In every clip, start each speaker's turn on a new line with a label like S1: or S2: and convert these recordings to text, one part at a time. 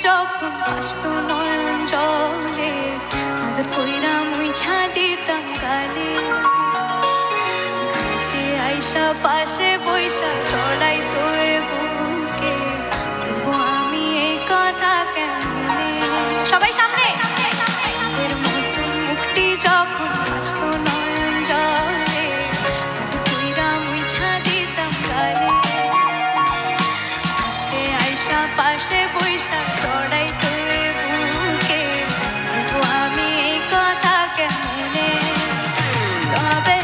S1: যখন আসতো নয়ন জলে, আদর কইরা মুইছা দিতাম গালে। ঘাটে আইসা পাশে বৈশা চড়াইতো এ বুকে, তবু আমি এই কথা কেমনে। সবাই সামনে। এর মতন মুক্তি যখন আসতো নয়ন জলে, আদর কইরা মুইছা দিতাম গালে। ঘাটে আইসা পাশে বৈশা চড়াইতো এ বুকে, তবু আমি এই কথা কেমনে। তবে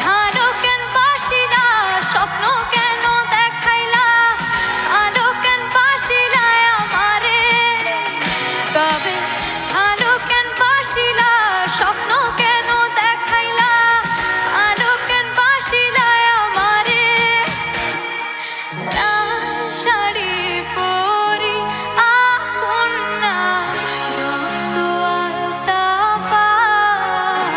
S1: ভালো কেন বাসিলা, স্বপ্ন কেন দেখাইলা, আলো কেন বাসিলা আমারে। তবে ভালো কেন বাসিলা, স্বপ্ন কেন দেখাইলা, আলো কেন বাসিলা আমারে। লাল শাড়ি পরি আপন না, রক্ত আলতা পায়,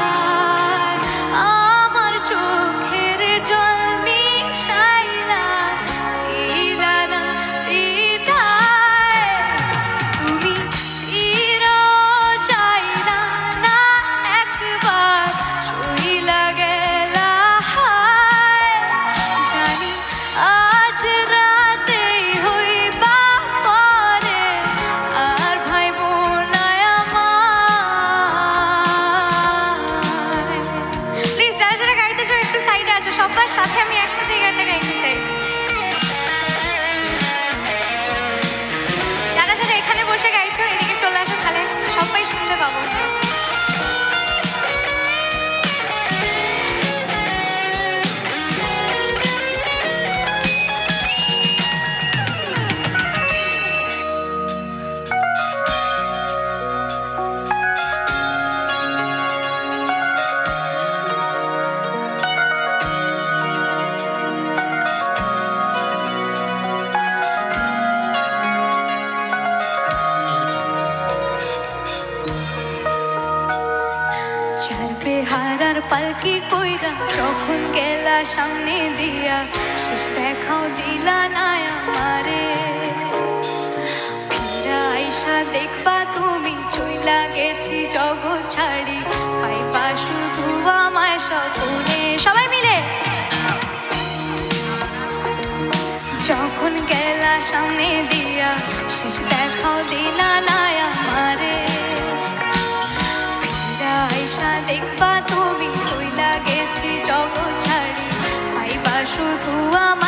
S1: আমার চোখের জল মিশাইলা দিলা না হৃদয়। তুমি চিরো চাইলা না একবার, চইলা গেলা হায়। জানি আজ রাতেই হইবা পরে, আর ভাইবো না আমায়। প্লিজ যারা যারা গাইতেছো একটু সাইডে আসো, সবার সাথে আমি একসাথে এই গানটা গাইতে চাই। যারা যারা এখানে বসে গাইছো এদিকে চলে আসো, তাহলে সবাই শুনতে পাবো। চার বেহারার পালকি কইরা যখন গেলা সামনে দিয়া, শেষ দেখাও দিলা না আমারে। ফিরা আইসা দেখবা তুমি চইলা গেছি জগৎ ছাড়ি, পাইবা শুধু আমায় স্বপ্নে। সবাই মিলে যখন গেলা সামনে দিয়া, শেষ দেখাও দিলা না আমারে। আইসা দেখবা তুমি চইলা গেছি জগৎ ছাড়ি, পাইবা শুধু আমার